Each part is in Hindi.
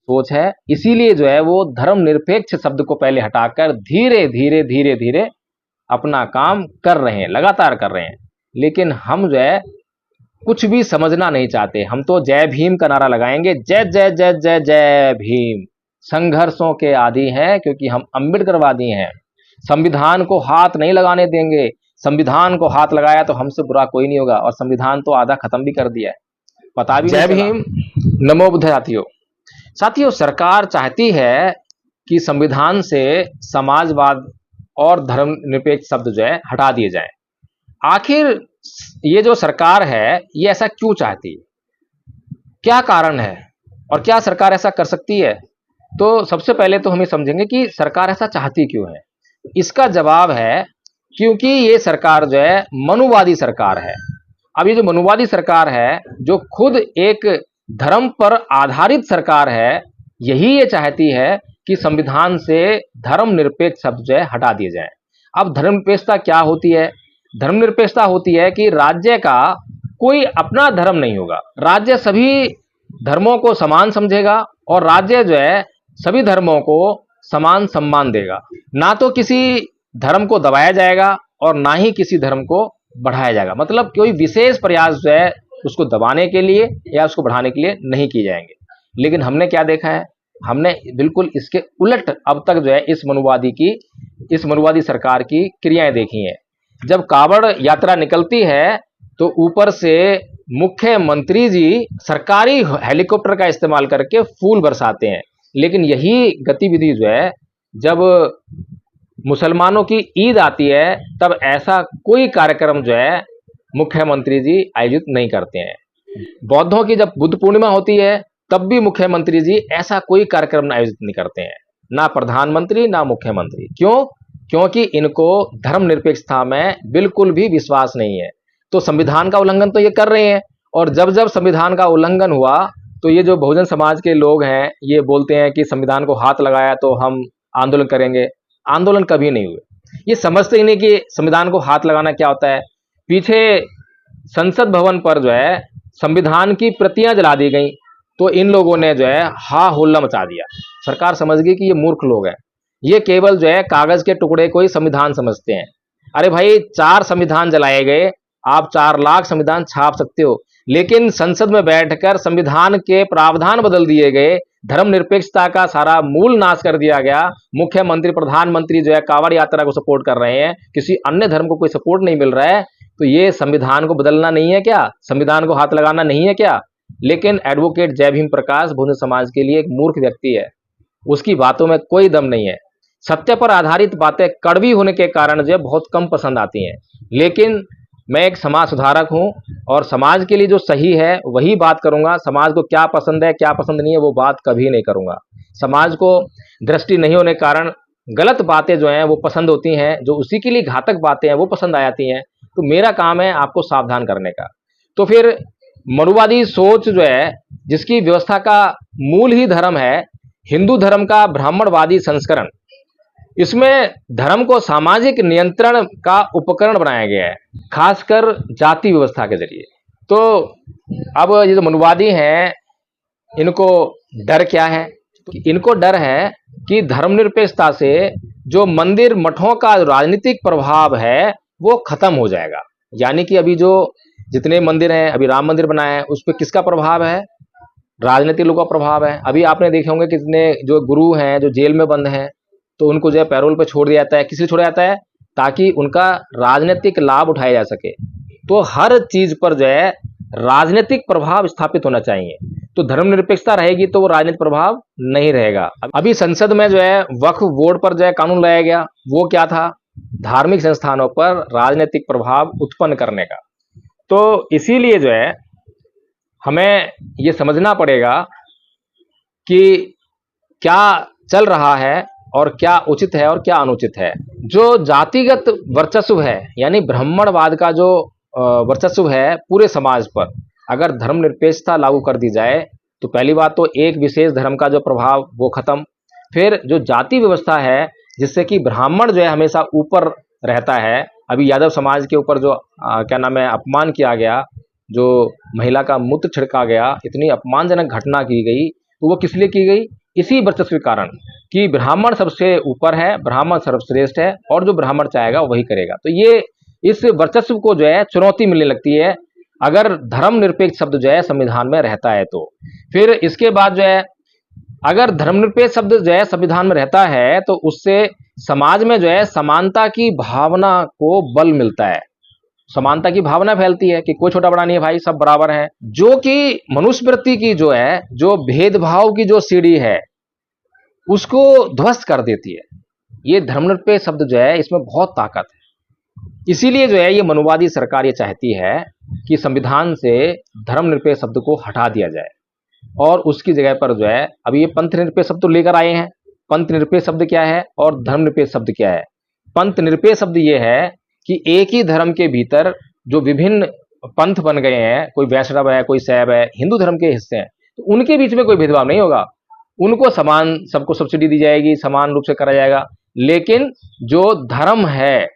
सोच है, इसीलिए जो है वो धर्मनिरपेक्ष शब्द को पहले हटाकर धीरे धीरे धीरे धीरे अपना काम कर रहे हैं, लगातार कर रहे हैं। लेकिन हम जो है कुछ भी समझना नहीं चाहते। हम तो जय भीम का नारा लगाएंगे, जय जय जय जय जय भीम। संघर्षों के आदी हैं क्योंकि हम अम्बेडकरवादी हैं। संविधान को हाथ नहीं लगाने देंगे। संविधान को हाथ लगाया तो हमसे बुरा कोई नहीं होगा, और संविधान तो आधा खत्म भी कर दिया है, पता भी नहीं चला। जय भीम, नमो बुद्ध। साथियों, सरकार चाहती है कि संविधान से समाजवाद और धर्मनिरपेक्ष शब्द जो है हटा दिए जाए। आखिर ये जो सरकार है ये ऐसा क्यों चाहती है, क्या कारण है, और क्या सरकार ऐसा कर सकती है? तो सबसे पहले तो हम ये समझेंगे कि सरकार ऐसा चाहती क्यों है। इसका जवाब है क्योंकि ये सरकार जो है मनुवादी सरकार है। अब ये जो मनुवादी सरकार है, जो खुद एक धर्म पर आधारित सरकार है, यही ये चाहती है कि संविधान से धर्मनिरपेक्ष शब्द जो है हटा दिए जाए। अब धर्मनिरपेक्षता क्या होती है? धर्मनिरपेक्षता होती है कि राज्य का कोई अपना धर्म नहीं होगा, राज्य सभी धर्मों को समान समझेगा और राज्य जो है सभी धर्मों को समान सम्मान देगा। ना तो किसी धर्म को दबाया जाएगा और ना ही किसी धर्म को बढ़ाया जाएगा। मतलब कोई विशेष प्रयास जो है उसको दबाने के लिए या उसको बढ़ाने के लिए नहीं किए जाएंगे। लेकिन हमने क्या देखा है? हमने बिल्कुल इसके उलट अब तक जो है इस मनुवादी सरकार की क्रियाएं देखी हैं। जब कावड़ यात्रा निकलती है तो ऊपर से मुख्यमंत्री जी सरकारी हेलीकॉप्टर का इस्तेमाल करके फूल बरसाते हैं। लेकिन यही गतिविधि जो है जब मुसलमानों की ईद आती है तब ऐसा कोई कार्यक्रम जो है मुख्यमंत्री जी आयोजित नहीं करते हैं। बौद्धों की जब बुद्ध पूर्णिमा होती है तब भी मुख्यमंत्री जी ऐसा कोई कार्यक्रम आयोजित नहीं करते हैं, ना प्रधानमंत्री ना मुख्यमंत्री। क्यों? क्योंकि इनको धर्मनिरपेक्षता में बिल्कुल भी विश्वास नहीं है। तो संविधान का उल्लंघन तो ये कर रहे हैं, और जब जब संविधान का उल्लंघन हुआ तो ये जो बहुजन समाज के लोग हैं ये बोलते हैं कि संविधान को हाथ लगाया तो हम आंदोलन करेंगे। आंदोलन कभी नहीं हुए। ये समझते ही नहीं कि संविधान को हाथ लगाना क्या होता है। पीछे संसद भवन पर जो है संविधान की प्रतियां जला दी गई तो इन लोगों ने जो है हा हुल्ला मचा दिया। सरकार समझ गई कि ये मूर्ख लोग हैं, ये केवल जो है कागज के टुकड़े को ही संविधान समझते हैं। अरे भाई, 4 संविधान जलाए गए, आप 4 लाख संविधान छाप सकते हो, लेकिन संसद में बैठकर संविधान के प्रावधान बदल दिए गए, धर्मनिरपेक्षता का सारा मूल नाश कर दिया गया। मुख्यमंत्री प्रधानमंत्री जो है कावड़ यात्रा को सपोर्ट कर रहे हैं, किसी अन्य धर्म को कोई सपोर्ट नहीं मिल रहा है। तो ये संविधान को बदलना नहीं है क्या? संविधान को हाथ लगाना नहीं है क्या? लेकिन एडवोकेट जय भीम प्रकाश बहुजन समाज के लिए एक मूर्ख व्यक्ति है, उसकी बातों में कोई दम नहीं है। सत्य पर आधारित बातें कड़वी होने के कारण जो बहुत कम पसंद आती हैं। लेकिन मैं एक समाज सुधारक हूं और समाज के लिए जो सही है वही बात करूंगा। समाज को क्या पसंद है क्या पसंद नहीं है वो बात कभी नहीं करूंगा। समाज को दृष्टि नहीं होने के कारण गलत बातें जो हैं वो पसंद होती हैं, जो उसी के लिए घातक बातें हैं वो पसंद आ जाती हैं। तो मेरा काम है आपको सावधान करने का। तो फिर मनुवादी सोच जो है जिसकी व्यवस्था का मूल ही धर्म है, हिंदू धर्म का ब्राह्मणवादी संस्करण, इसमें धर्म को सामाजिक नियंत्रण का उपकरण बनाया गया है, खासकर जाति व्यवस्था के जरिए। तो अब ये जो मनुवादी हैं इनको डर क्या है? तो इनको डर है कि धर्मनिरपेक्षता से जो मंदिर मठों का राजनीतिक प्रभाव है वो खत्म हो जाएगा। यानी कि अभी जो जितने मंदिर हैं, अभी राम मंदिर बना है, उस पर किसका प्रभाव है? राजनीतिक लोगों का प्रभाव है। अभी आपने देखे होंगे कितने जो गुरु हैं जो जेल में बंद हैं तो उनको जो है पैरोल पर छोड़ दिया जाता है। किस लिए छोड़ा जाता है? ताकि उनका राजनीतिक लाभ उठाया जा सके। तो हर चीज पर जो है राजनीतिक प्रभाव स्थापित होना चाहिए। तो धर्मनिरपेक्षता रहेगी तो वो राजनीतिक प्रभाव नहीं रहेगा। अभी संसद में जो है वक्फ बोर्ड पर जो है कानून लाया गया, वो क्या था? धार्मिक संस्थानों पर राजनीतिक प्रभाव उत्पन्न करने का। तो इसीलिए जो है हमें ये समझना पड़ेगा कि क्या चल रहा है और क्या उचित है और क्या अनुचित है। जो जातिगत वर्चस्व है यानी ब्राह्मणवाद का जो वर्चस्व है पूरे समाज पर, अगर धर्मनिरपेक्षता लागू कर दी जाए तो पहली बात तो एक विशेष धर्म का जो प्रभाव वो खत्म। फिर जो जाति व्यवस्था है जिससे कि ब्राह्मण जो है हमेशा ऊपर रहता है। अभी यादव समाज के ऊपर जो क्या नाम है अपमान किया गया, जो महिला का मूत्र छिड़का गया, इतनी अपमानजनक घटना की गई, तो वो किस लिए की गई? इसी वर्चस्व के कारण कि ब्राह्मण सबसे ऊपर है, ब्राह्मण सर्वश्रेष्ठ है और जो ब्राह्मण चाहेगा वही करेगा। तो ये इस वर्चस्व को जो है चुनौती मिलने लगती है अगर धर्मनिरपेक्ष शब्द जो है संविधान में रहता है तो। फिर इसके बाद जो है अगर धर्मनिरपेक्ष शब्द जो है संविधान में रहता है तो उससे समाज में जो है समानता की भावना को बल मिलता है, समानता की भावना फैलती है कि कोई छोटा बड़ा नहीं है भाई, सब बराबर हैं, जो कि मनुस्मृति की जो है जो भेदभाव की जो सीढ़ी है उसको ध्वस्त कर देती है। ये धर्मनिरपेक्ष शब्द जो है इसमें बहुत ताकत है। इसीलिए जो है ये मनुवादी सरकार ये चाहती है कि संविधान से धर्मनिरपेक्ष शब्द को हटा दिया जाए और उसकी जगह पर जो है अभी ये पंथ निरपेक्ष शब्द तो लेकर आए हैं। पंथ निरपेक्ष शब्द क्या है और धर्मनिरपेक्ष शब्द क्या है? पंथ निरपेक्ष शब्द ये है कि एक ही धर्म के भीतर जो विभिन्न पंथ बन गए हैं, कोई वैष्णव है, कोई शैव है, हिंदू धर्म के हिस्से हैं, तो उनके बीच में कोई भेदभाव नहीं होगा, उनको समान सबको सब्सिडी दी जाएगी, समान रूप से करा जाएगा। लेकिन जो धर्म है,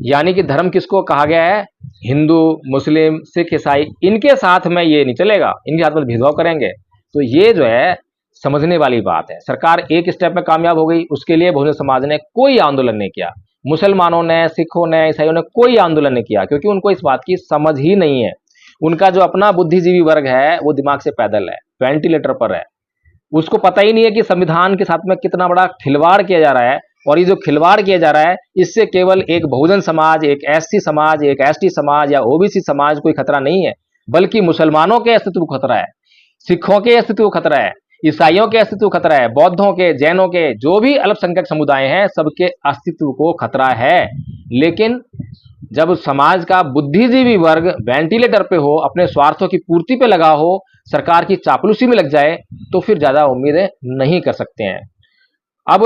यानी कि धर्म किसको कहा गया है? हिंदू, मुस्लिम, सिख, ईसाई, इनके साथ में ये नहीं चलेगा, इनके साथ में भेदभाव करेंगे। तो ये जो है समझने वाली बात है। सरकार एक स्टेप में कामयाब हो गई, उसके लिए बहुजन समाज ने कोई आंदोलन नहीं किया, मुसलमानों ने, सिखों ने, ईसाइयों ने कोई आंदोलन नहीं किया, क्योंकि उनको इस बात की समझ ही नहीं है। उनका जो अपना बुद्धिजीवी वर्ग है वो दिमाग से पैदल है, वेंटिलेटर पर है, उसको पता ही नहीं है कि संविधान के साथ में कितना बड़ा खिलवाड़ किया जा रहा है। और ये जो खिलवाड़ किया जा रहा है इससे केवल एक बहुजन समाज, एक एससी समाज, एक एसटी समाज या ओबीसी समाज कोई खतरा नहीं है, बल्कि मुसलमानों के अस्तित्व को खतरा है, सिखों के अस्तित्व को खतरा है, ईसाइयों के अस्तित्व को खतरा है, बौद्धों के, जैनों के, जो भी अल्पसंख्यक समुदाय हैं सबके अस्तित्व को खतरा है। लेकिन जब समाज का बुद्धिजीवी वर्ग वेंटिलेटर पे हो, अपने स्वार्थों की पूर्ति पे लगा हो, सरकार की चापलूसी में लग जाए, तो फिर ज्यादा उम्मीदें नहीं कर सकते हैं। अब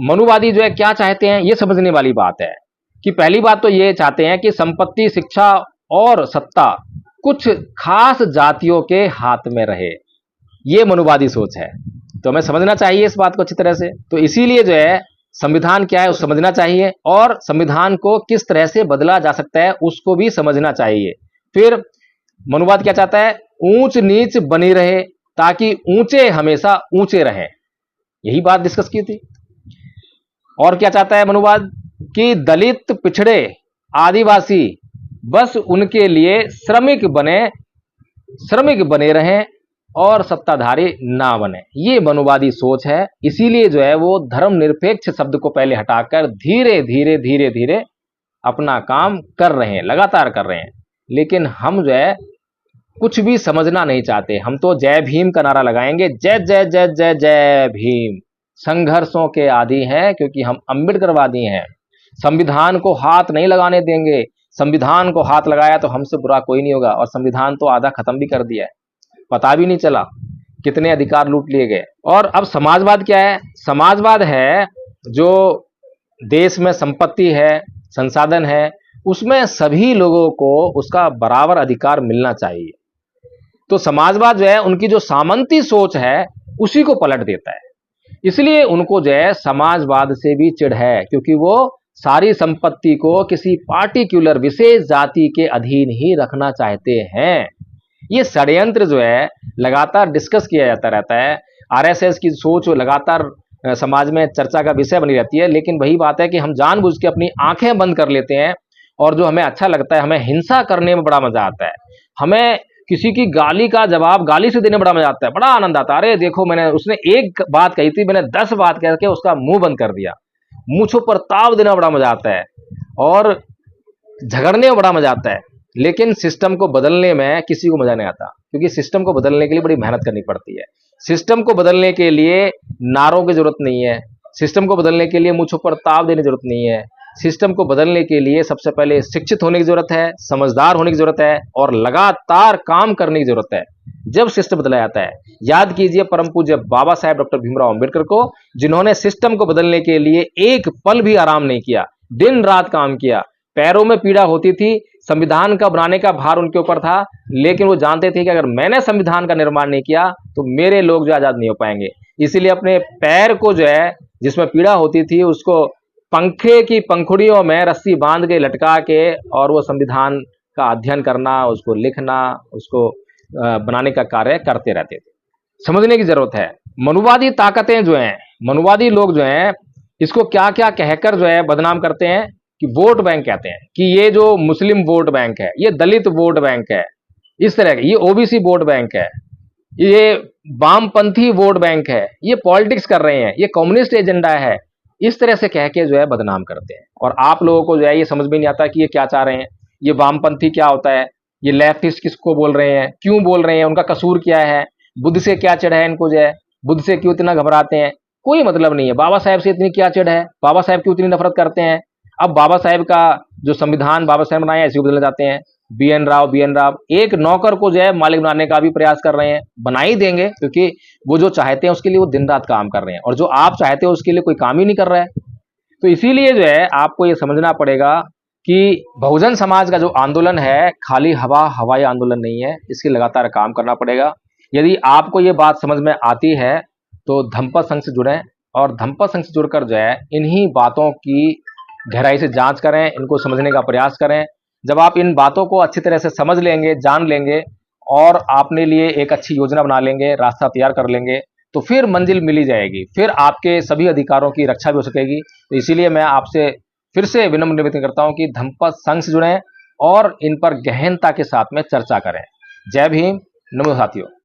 मनुवादी जो है क्या चाहते हैं ये समझने वाली बात है कि पहली बात तो ये चाहते हैं कि संपत्ति, शिक्षा और सत्ता कुछ खास जातियों के हाथ में रहे, ये मनुवादी सोच है। तो हमें समझना चाहिए इस बात को अच्छी तरह से। तो इसीलिए जो है संविधान क्या है उसको समझना चाहिए और संविधान को किस तरह से बदला जा सकता है उसको भी समझना चाहिए। फिर मनुवाद क्या चाहता है? ऊंच नीच बनी रहे ताकि ऊंचे हमेशा ऊंचे रहें, यही बात डिस्कस की थी। और क्या चाहता है मनुवाद? कि दलित, पिछड़े, आदिवासी बस उनके लिए श्रमिक बने रहें और सत्ताधारी ना बने, ये मनुवादी सोच है। इसीलिए जो है वो धर्मनिरपेक्ष शब्द को पहले हटाकर धीरे धीरे धीरे धीरे अपना काम कर रहे हैं, लगातार कर रहे हैं। लेकिन हम जो है कुछ भी समझना नहीं चाहते, हम तो जय भीम का नारा लगाएंगे, जय जय जय जय जय भीम। संघर्षों के आदी हैं क्योंकि हम अम्बेडकरवादी हैं, संविधान को हाथ नहीं लगाने देंगे। संविधान को हाथ लगाया तो हमसे बुरा कोई नहीं होगा, और संविधान तो आधा खत्म भी कर दिया है, पता भी नहीं चला कितने अधिकार लूट लिए गए। और अब समाजवाद क्या है? समाजवाद है जो देश में संपत्ति है, संसाधन है, उसमें सभी लोगों को उसका बराबर अधिकार मिलना चाहिए। तो समाजवाद जो है उनकी जो सामंती सोच है उसी को पलट देता है। इसलिए उनको जो है समाजवाद से भी चिढ़ है, क्योंकि वो सारी संपत्ति को किसी पार्टिकुलर विशेष जाति के अधीन ही रखना चाहते हैं। ये षड्यंत्र जो है लगातार डिस्कस किया जाता रहता है। आरएसएस की सोच लगातार समाज में चर्चा का विषय बनी रहती है। लेकिन वही बात है कि हम जानबूझ के अपनी आंखें बंद कर लेते हैं और जो हमें अच्छा लगता है, हमें हिंसा करने में बड़ा मजा आता है, हमें किसी की गाली का जवाब गाली से देने में बड़ा मजा आता है, बड़ा आनंद आता है। अरे देखो, उसने एक बात कही थी, मैंने 10 बात कह के उसका मुंह बंद कर दिया। मूंछों पर ताव देना बड़ा मजा आता है और झगड़ने में बड़ा मजा आता है। लेकिन सिस्टम को बदलने में किसी को मजा नहीं आता, क्योंकि सिस्टम को बदलने के लिए बड़ी मेहनत करनी पड़ती है। सिस्टम को बदलने के लिए नारों की जरूरत नहीं है, सिस्टम को बदलने के लिए मूंछों पर ताव देने की जरूरत नहीं है। सिस्टम को बदलने के लिए सबसे पहले शिक्षित होने की जरूरत है, समझदार होने की जरूरत है और लगातार काम करने की जरूरत है, जब सिस्टम बदला जाता है। याद कीजिए परम पूज्य बाबा साहेब डॉक्टर भीमराव अंबेडकर को, जिन्होंने सिस्टम को बदलने के लिए एक पल भी आराम नहीं किया, दिन रात काम किया। पैरों में पीड़ा होती थी, संविधान का बनाने का भार उनके ऊपर था, लेकिन वो जानते थे कि अगर मैंने संविधान का निर्माण नहीं किया तो मेरे लोग जो आजाद नहीं हो पाएंगे। इसीलिए अपने पैर को जो है, जिसमें पीड़ा होती थी, उसको पंखे की पंखुड़ियों में रस्सी बांध के लटका के और वो संविधान का अध्ययन करना, उसको लिखना, उसको बनाने का कार्य करते रहते थे। समझने की जरूरत है। मनुवादी ताकतें जो हैं, मनुवादी लोग जो हैं, इसको क्या क्या कहकर जो है बदनाम करते हैं कि वोट बैंक कहते हैं, कि ये जो मुस्लिम वोट बैंक है, ये दलित वोट बैंक है, इस तरह के, ये ओबीसी वोट बैंक है, ये वामपंथी वोट बैंक है, ये पॉलिटिक्स कर रहे हैं, ये कम्युनिस्ट एजेंडा है, इस तरह से कह के जो है बदनाम करते हैं। और आप लोगों को जो है ये समझ में नहीं आता कि ये क्या चाह रहे हैं। ये वामपंथी क्या होता है, ये लेफ्टिस्ट किसको बोल रहे हैं, क्यों बोल रहे हैं, उनका कसूर क्या है, बुद्ध से क्या चिढ़ है इनको, जो है बुद्ध से क्यों इतना घबराते हैं, कोई मतलब नहीं है। बाबा साहेब से इतनी क्या चिढ़ है, बाबा साहेब क्यों इतनी नफरत करते हैं। अब बाबा साहेब का जो संविधान बाबा साहेब बनाए ऐसे बदलना चाहते हैं। बी एन राव एक नौकर को जो है मालिक बनाने का भी प्रयास कर रहे हैं, बना ही देंगे, क्योंकि वो जो चाहते हैं उसके लिए वो दिन रात काम कर रहे हैं, और जो आप चाहते हो उसके लिए कोई काम ही नहीं कर रहा है। तो इसीलिए जो है आपको ये समझना पड़ेगा कि बहुजन समाज का जो आंदोलन है खाली हवाई आंदोलन नहीं है, इसके लगातार काम करना पड़ेगा। यदि आपको ये बात समझ में आती है तो धम्पा संघ से जुड़ें, और धम्पा संघ से जुड़कर जो है इन्हीं बातों की गहराई से जांच करें, इनको समझने का प्रयास करें। जब आप इन बातों को अच्छी तरह से समझ लेंगे, जान लेंगे, और अपने लिए एक अच्छी योजना बना लेंगे, रास्ता तैयार कर लेंगे, तो फिर मंजिल मिली जाएगी, फिर आपके सभी अधिकारों की रक्षा भी हो सकेगी। तो इसीलिए मैं आपसे फिर से विनम्र निवेदन करता हूं कि धम्पा संघ से जुड़ें और इन पर गहनता के साथ में चर्चा करें। जय भीम, नमो साथियों।